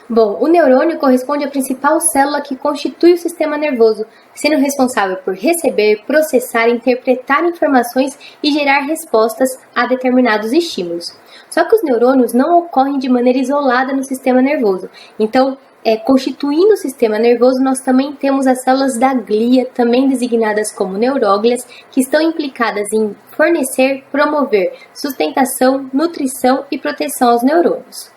Bom, o neurônio corresponde à principal célula que constitui o sistema nervoso, sendo responsável por receber, processar, interpretar informações e gerar respostas a determinados estímulos. Só que os neurônios não ocorrem de maneira isolada no sistema nervoso. Então, constituindo o sistema nervoso, nós também temos as células da glia, também designadas como neuróglias, que estão implicadas em fornecer, promover sustentação, nutrição e proteção aos neurônios.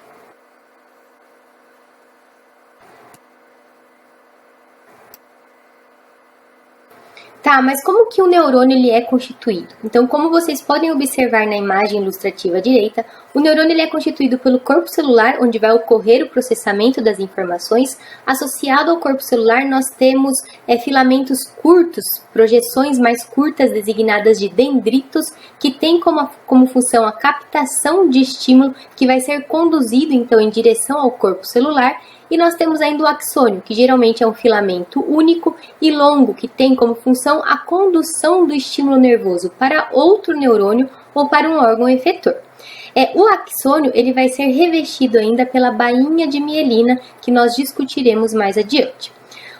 Tá, mas como que o neurônio ele é constituído? Então, como vocês podem observar na imagem ilustrativa à direita, o neurônio ele é constituído pelo corpo celular, onde vai ocorrer o processamento das informações. Associado ao corpo celular, nós temos filamentos curtos, projeções mais curtas designadas de dendritos, que tem como função a captação de estímulo que vai ser conduzido então em direção ao corpo celular. E nós temos ainda o axônio, que geralmente é um filamento único e longo, que tem como função a condução do estímulo nervoso para outro neurônio ou para um órgão efetor. O axônio ele vai ser revestido ainda pela bainha de mielina, que nós discutiremos mais adiante.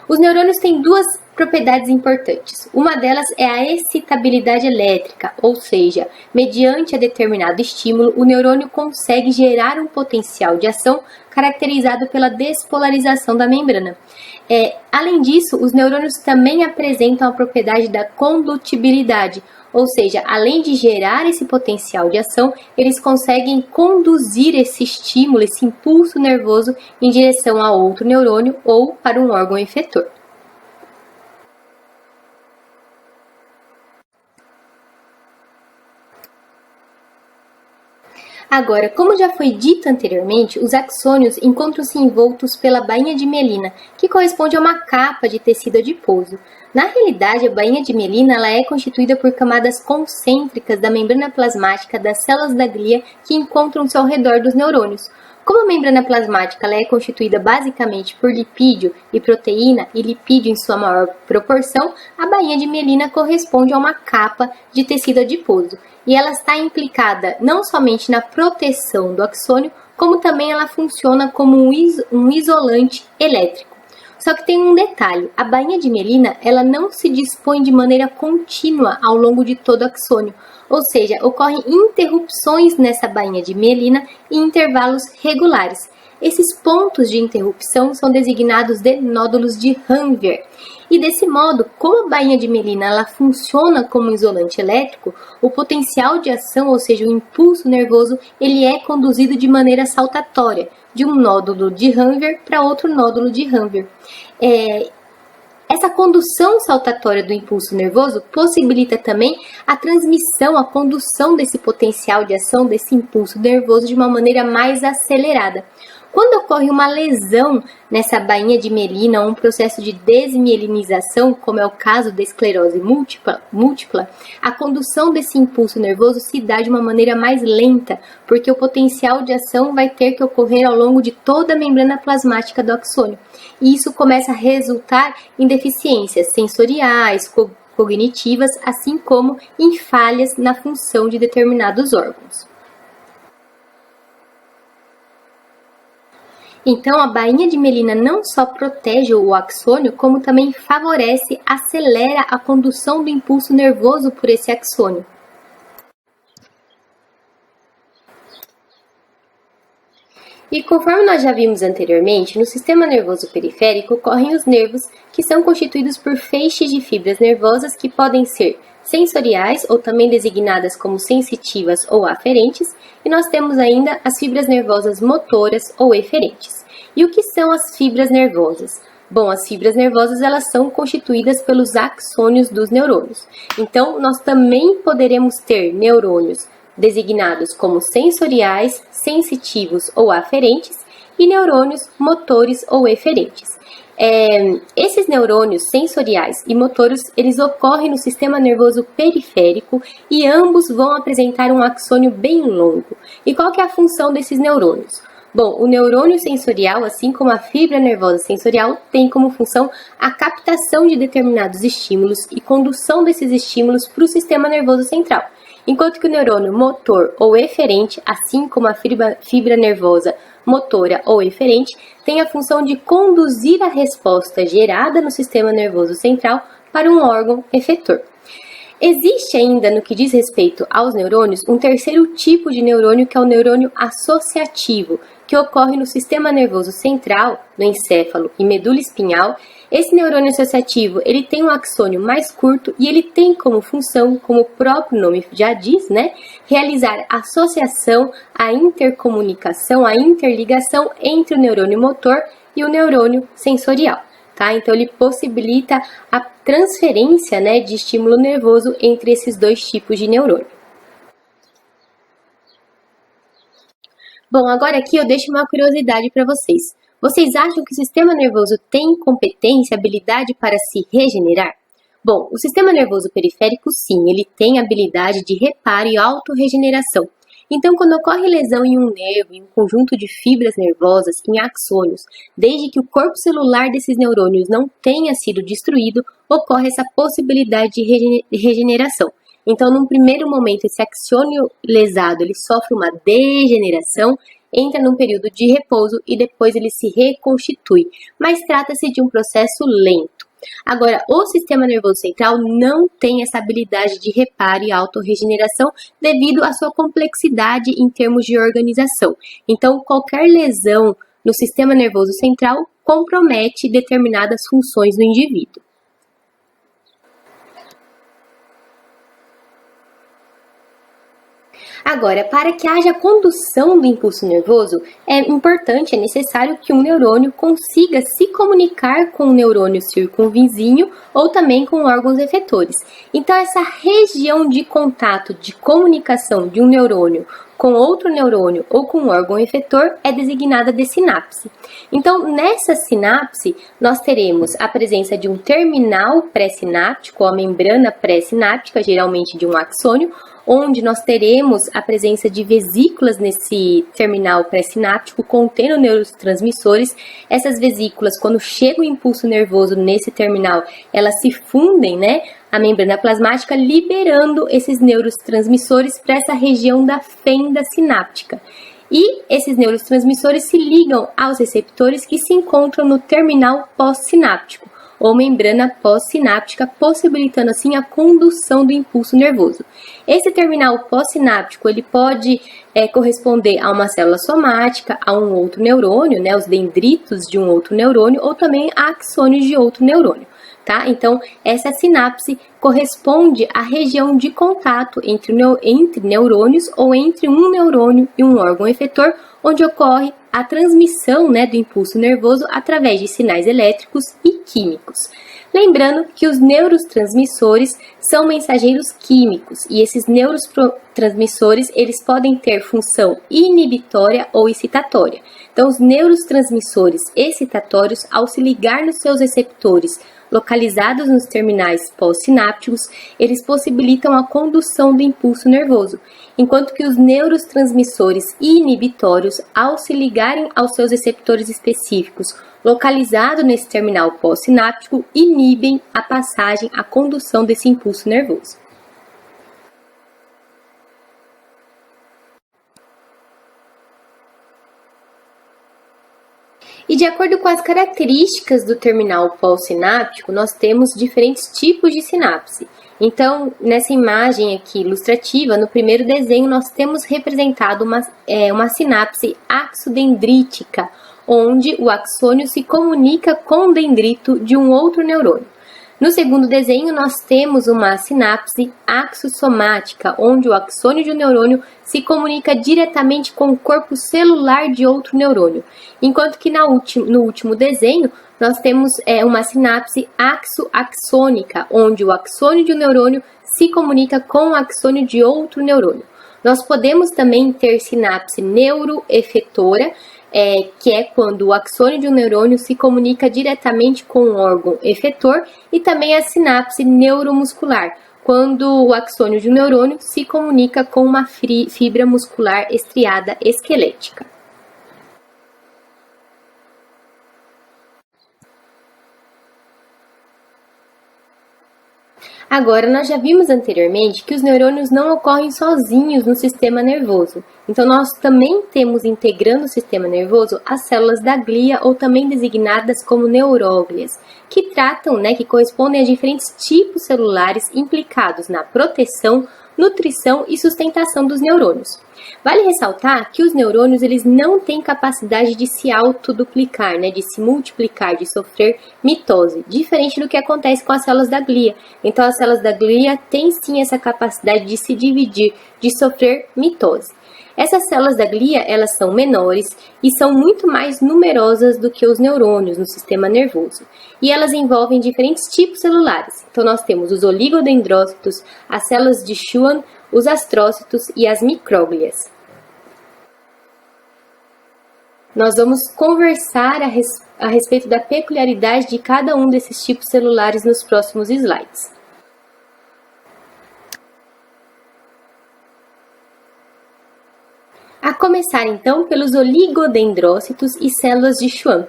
Os neurônios têm duas propriedades importantes. Uma delas é a excitabilidade elétrica, ou seja, mediante a determinado estímulo, o neurônio consegue gerar um potencial de ação caracterizado pela despolarização da membrana. Além disso, os neurônios também apresentam a propriedade da condutibilidade, ou seja, além de gerar esse potencial de ação, eles conseguem conduzir esse estímulo, esse impulso nervoso em direção a outro neurônio ou para um órgão efetor. Agora, como já foi dito anteriormente, os axônios encontram-se envoltos pela bainha de mielina, que corresponde a uma capa de tecido adiposo. Na realidade, a bainha de mielina ela é constituída por camadas concêntricas da membrana plasmática das células da glia que encontram-se ao redor dos neurônios. Como a membrana plasmática ela é constituída basicamente por lipídio e proteína, e lipídio em sua maior proporção, a bainha de mielina corresponde a uma capa de tecido adiposo. E ela está implicada não somente na proteção do axônio, como também ela funciona como um isolante elétrico. Só que tem um detalhe, a bainha de mielina ela não se dispõe de maneira contínua ao longo de todo o axônio, ou seja, ocorrem interrupções nessa bainha de mielina em intervalos regulares. Esses pontos de interrupção são designados de nódulos de Ranvier. E desse modo, como a bainha de mielina ela funciona como isolante elétrico, o potencial de ação, ou seja, o impulso nervoso, ele é conduzido de maneira saltatória, de um nódulo de Ranvier para outro nódulo de Ranvier. Essa condução saltatória do impulso nervoso possibilita também a transmissão, a condução desse potencial de ação, desse impulso nervoso de uma maneira mais acelerada. Quando ocorre uma lesão nessa bainha de mielina ou um processo de desmielinização, como é o caso da esclerose múltipla, a condução desse impulso nervoso se dá de uma maneira mais lenta, porque o potencial de ação vai ter que ocorrer ao longo de toda a membrana plasmática do axônio. E isso começa a resultar em deficiências sensoriais, cognitivas, assim como em falhas na função de determinados órgãos. Então, a bainha de mielina não só protege o axônio, como também favorece, acelera a condução do impulso nervoso por esse axônio. E conforme nós já vimos anteriormente, no sistema nervoso periférico ocorrem os nervos, que são constituídos por feixes de fibras nervosas que podem ser sensoriais, ou também designadas como sensitivas ou aferentes, e nós temos ainda as fibras nervosas motoras ou eferentes. E o que são as fibras nervosas? Bom, as fibras nervosas elas são constituídas pelos axônios dos neurônios. Então, nós também poderemos ter neurônios designados como sensoriais, sensitivos ou aferentes, e neurônios motores ou eferentes. Esses neurônios sensoriais e motores, eles ocorrem no sistema nervoso periférico e ambos vão apresentar um axônio bem longo. E qual que é a função desses neurônios? Bom, o neurônio sensorial, assim como a fibra nervosa sensorial, tem como função a captação de determinados estímulos e condução desses estímulos para o sistema nervoso central. enquanto que o neurônio motor ou eferente, assim como a fibra nervosa motora ou eferente, tem a função de conduzir a resposta gerada no sistema nervoso central para um órgão efetor. Existe ainda, no que diz respeito aos neurônios, um terceiro tipo de neurônio, que é o neurônio associativo, que ocorre no sistema nervoso central, no encéfalo e medula espinhal. Esse neurônio associativo, ele tem um axônio mais curto e ele tem como função, como o próprio nome já diz, né, realizar a associação, a intercomunicação, a interligação entre o neurônio motor e o neurônio sensorial. Tá? Então, ele possibilita a transferência, né, de estímulo nervoso entre esses dois tipos de neurônio. Bom, agora aqui eu deixo uma curiosidade para vocês. Vocês acham que o sistema nervoso tem competência, habilidade para se regenerar? Bom, o sistema nervoso periférico, sim, ele tem habilidade de reparo e autorregeneração. Então, quando ocorre lesão em um nervo, em um conjunto de fibras nervosas, em axônios, desde que o corpo celular desses neurônios não tenha sido destruído, ocorre essa possibilidade de regeneração. Então, num primeiro momento, esse axônio lesado, ele sofre uma degeneração, entra num período de repouso e depois ele se reconstitui, mas trata-se de um processo lento. Agora, o sistema nervoso central não tem essa habilidade de reparo e autorregeneração devido à sua complexidade em termos de organização. Então, qualquer lesão no sistema nervoso central compromete determinadas funções do indivíduo. Agora, para que haja condução do impulso nervoso, é importante, é necessário que um neurônio consiga se comunicar com o neurônio circunvizinho ou também com órgãos efetores. Então, essa região de contato, de comunicação de um neurônio com outro neurônio ou com um órgão efetor é designada de sinapse. Então, nessa sinapse, nós teremos a presença de um terminal pré-sináptico, a membrana pré-sináptica, geralmente de um axônio, onde nós teremos a presença de vesículas nesse terminal pré-sináptico contendo neurotransmissores. Essas vesículas, quando chega o impulso nervoso nesse terminal, elas se fundem, né, a membrana plasmática, liberando esses neurotransmissores para essa região da fenda sináptica. E esses neurotransmissores se ligam aos receptores que se encontram no terminal pós-sináptico, ou membrana pós-sináptica, possibilitando assim a condução do impulso nervoso. Esse terminal pós-sináptico, ele pode corresponder a uma célula somática, a um outro neurônio, né, os dendritos de um outro neurônio, ou também a axônios de outro neurônio. Tá? Então, essa sinapse corresponde à região de contato entre neurônios ou entre um neurônio e um órgão efetor, onde ocorre a transmissão, né, do impulso nervoso através de sinais elétricos e químicos. Lembrando que os neurotransmissores são mensageiros químicos e esses neurotransmissores eles podem ter função inibitória ou excitatória. Então, os neurotransmissores excitatórios, ao se ligar nos seus receptores localizados nos terminais pós-sinápticos, eles possibilitam a condução do impulso nervoso, enquanto que os neurotransmissores inibitórios, ao se ligarem aos seus receptores específicos localizados nesse terminal pós-sináptico, inibem a passagem, a condução desse impulso nervoso. E de acordo com as características do terminal pós-sináptico, nós temos diferentes tipos de sinapse. Então, nessa imagem aqui ilustrativa, no primeiro desenho, nós temos representado uma sinapse axodendrítica, onde o axônio se comunica com o dendrito de um outro neurônio. No segundo desenho, nós temos uma sinapse axossomática, onde o axônio de um neurônio se comunica diretamente com o corpo celular de outro neurônio. Enquanto que no último desenho, nós temos uma sinapse axo-axônica, onde o axônio de um neurônio se comunica com o axônio de outro neurônio. Nós podemos também ter sinapse neuroefetora, que é quando o axônio de um neurônio se comunica diretamente com o órgão efetor, e também a sinapse neuromuscular, quando o axônio de um neurônio se comunica com uma fibra muscular estriada esquelética. Agora, nós já vimos anteriormente que os neurônios não ocorrem sozinhos no sistema nervoso. Então, nós também temos integrando o sistema nervoso as células da glia, ou também designadas como neuróglias, que que correspondem a diferentes tipos celulares implicados na proteção, nutrição e sustentação dos neurônios. Vale ressaltar que os neurônios eles não têm capacidade de se autoduplicar, de se multiplicar, de sofrer mitose, diferente do que acontece com as células da glia. Então, as células da glia têm sim essa capacidade de se dividir, de sofrer mitose. Essas células da glia, elas são menores e são muito mais numerosas do que os neurônios no sistema nervoso. E elas envolvem diferentes tipos celulares. Então, nós temos os oligodendrócitos, as células de Schwann, os astrócitos e as micróglias. Nós vamos conversar a respeito da peculiaridade de cada um desses tipos celulares nos próximos slides. A começar então pelos oligodendrócitos e células de Schwann.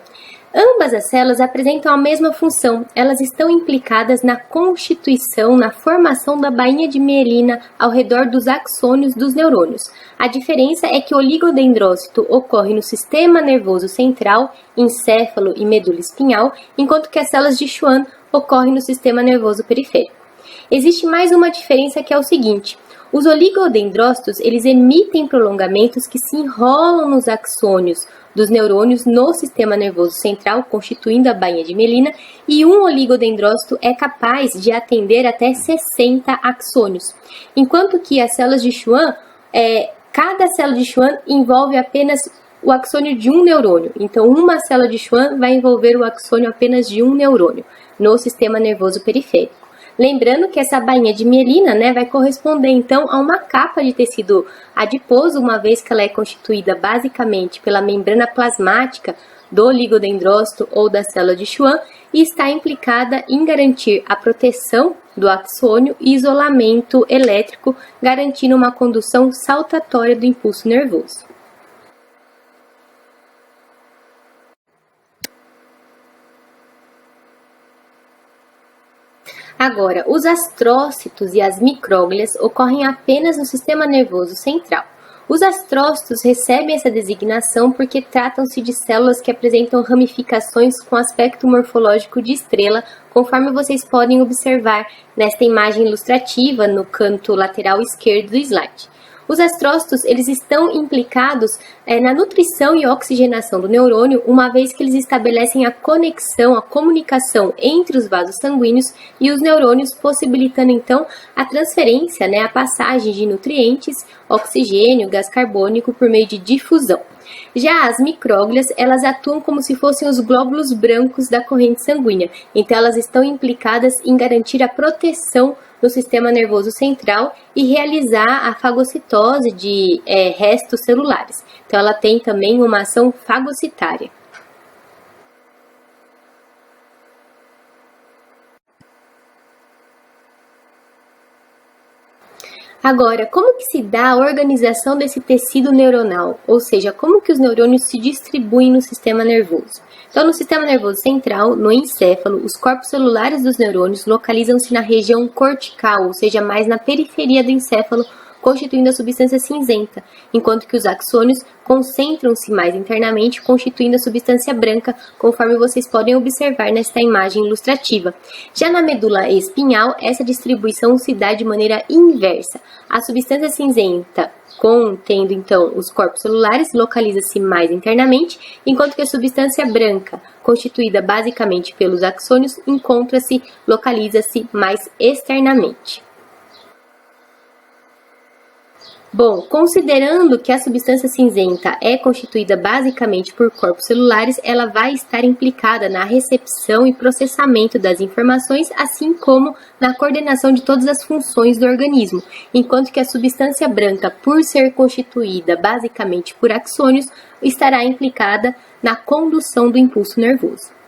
Ambas as células apresentam a mesma função, elas estão implicadas na constituição, na formação da bainha de mielina ao redor dos axônios dos neurônios. A diferença é que o oligodendrócito ocorre no sistema nervoso central, encéfalo e medula espinhal, enquanto que as células de Schwann ocorrem no sistema nervoso periférico. Existe mais uma diferença que é o seguinte: os oligodendrócitos, eles emitem prolongamentos que se enrolam nos axônios dos neurônios no sistema nervoso central, constituindo a bainha de mielina, e um oligodendrócito é capaz de atender até 60 axônios. Enquanto que as células de Schwann, cada célula de Schwann envolve apenas o axônio de um neurônio. Então, uma célula de Schwann vai envolver o axônio apenas de um neurônio no sistema nervoso periférico. Lembrando que essa bainha de mielina, vai corresponder então a uma capa de tecido adiposo, uma vez que ela é constituída basicamente pela membrana plasmática do oligodendrócito ou da célula de Schwann e está implicada em garantir a proteção do axônio e isolamento elétrico, garantindo uma condução saltatória do impulso nervoso. Agora, os astrócitos e as micróglias ocorrem apenas no sistema nervoso central. Os astrócitos recebem essa designação porque tratam-se de células que apresentam ramificações com aspecto morfológico de estrela, conforme vocês podem observar nesta imagem ilustrativa no canto lateral esquerdo do slide. Os astrócitos, eles estão implicados na nutrição e oxigenação do neurônio, uma vez que eles estabelecem a conexão, a comunicação entre os vasos sanguíneos e os neurônios, possibilitando então a transferência, a passagem de nutrientes, oxigênio, gás carbônico por meio de difusão. Já as micróglias, elas atuam como se fossem os glóbulos brancos da corrente sanguínea, então elas estão implicadas em garantir a proteção no sistema nervoso central e realizar a fagocitose de restos celulares. Então ela tem também uma ação fagocitária. Agora, como que se dá a organização desse tecido neuronal? Ou seja, como que os neurônios se distribuem no sistema nervoso? Então, no sistema nervoso central, no encéfalo, os corpos celulares dos neurônios localizam-se na região cortical, ou seja, mais na periferia do encéfalo, constituindo a substância cinzenta, enquanto que os axônios concentram-se mais internamente, constituindo a substância branca, conforme vocês podem observar nesta imagem ilustrativa. Já na medula espinhal, essa distribuição se dá de maneira inversa. A substância cinzenta, contendo então os corpos celulares, localiza-se mais internamente, enquanto que a substância branca, constituída basicamente pelos axônios, localiza-se mais externamente. Bom, considerando que a substância cinzenta é constituída basicamente por corpos celulares, ela vai estar implicada na recepção e processamento das informações, assim como na coordenação de todas as funções do organismo, enquanto que a substância branca, por ser constituída basicamente por axônios, estará implicada na condução do impulso nervoso.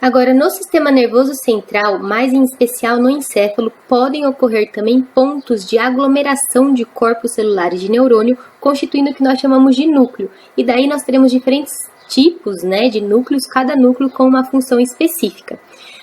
Agora, no sistema nervoso central, mais em especial no encéfalo, podem ocorrer também pontos de aglomeração de corpos celulares de neurônio, constituindo o que nós chamamos de núcleo. E daí nós teremos diferentes tipos, né, de núcleos, cada núcleo com uma função específica.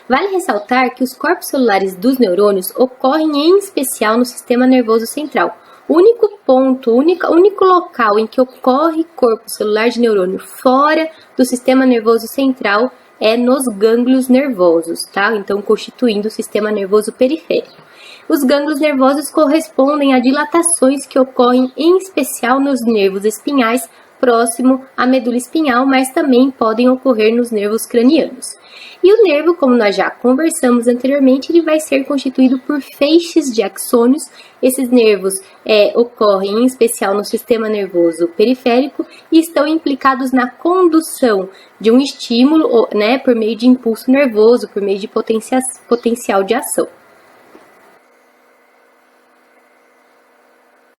Vale ressaltar que os corpos celulares dos neurônios ocorrem em especial no sistema nervoso central. O único ponto, único local em que ocorre corpo celular de neurônio fora do sistema nervoso central é nos gânglios nervosos, tá? Então, constituindo o sistema nervoso periférico. Os gânglios nervosos correspondem a dilatações que ocorrem em especial nos nervos espinhais próximo à medula espinhal, mas também podem ocorrer nos nervos cranianos. E o nervo, como nós já conversamos anteriormente, ele vai ser constituído por feixes de axônios. Esses nervos ocorrem em especial no sistema nervoso periférico e estão implicados na condução de um estímulo, né, por meio de impulso nervoso, por meio de potencial de ação.